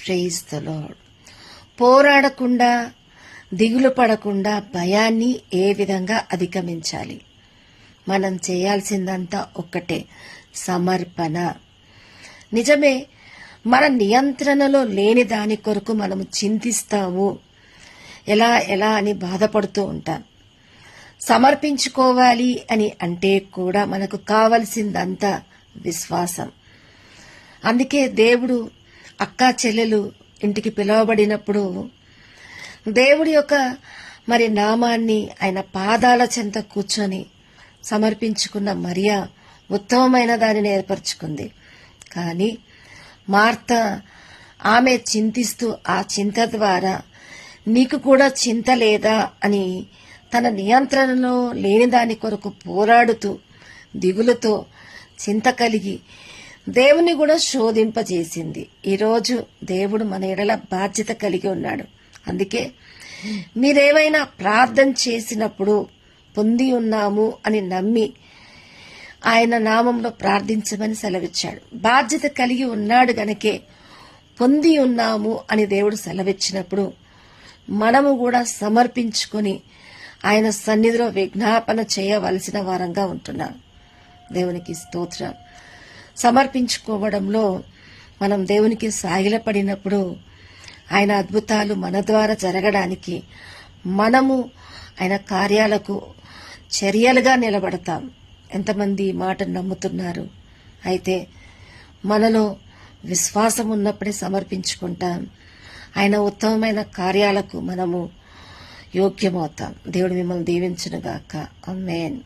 Praise the lord. పోరాడకుండా, దిగులు పడకుండా భయాన్ని ఏ విధంగా అధిగమించాలి? మనం చేయాల్సిందంతా ఒక్కటే, సమర్పణ. నిజమే, మన నియంత్రణలో లేని దాని కొరకు మనము చింతిస్తాము, ఎలా అని బాధపడుతూ ఉంటాం. సమర్పించుకోవాలి అని అంటే కూడా మనకు కావలసిందంతా విశ్వాసం. అందుకే దేవుడు అక్కా చెల్లెలు ఇంటికి పిలువబడినప్పుడు దేవుడి యొక్క నామాన్ని ఆయన పాదాల చెంత కూర్చొని సమర్పించుకున్న మరియా ఉత్తమమైన దానిని ఏర్పరచుకుంది. కానీ మార్త ఆమె చింతిస్తూ ఆ చింత ద్వారా నీకు కూడా చింత లేదా అని తన నియంత్రణలో లేని దాని కొరకు పోరాడుతూ దిగులుతో చింత కలిగి దేవుని కూడా శోధింపజేసింది. ఈరోజు దేవుడు మన ఎడల బాధ్యత కలిగి ఉన్నాడు. అందుకే మీరేమైనా ప్రార్థన చేసినప్పుడు పొంది ఉన్నాము అని నమ్మి ఆయన నామంలో ప్రార్థించమని సెలవిచ్చాడు. బాధ్యత కలిగి ఉన్నాడు గనకే పొంది ఉన్నాము అని దేవుడు సెలవిచ్చినప్పుడు మనము కూడా సమర్పించుకొని ఆయన సన్నిధిలో విజ్ఞాపన చేయవలసిన వారంగా ఉంటున్నాం. దేవునికి స్తోత్రం. సమర్పించుకోవడంలో మనం దేవునికి సాగిలపడినప్పుడు ఆయన అద్భుతాలు మన ద్వారా జరగడానికి మనము ఆయన కార్యాలకు చర్యలుగా నిలబడతాం. ఎంతమంది ఈ మాట నమ్ముతున్నారు? అయితే మనలో విశ్వాసం ఉన్నప్పుడే సమర్పించుకుంటాం. ఆయన ఉత్తమమైన కార్యాలకు మనము యోగ్యమవుతాం. దేవుడు మిమ్మల్ని దీవించునుగాక. ఆమేన్.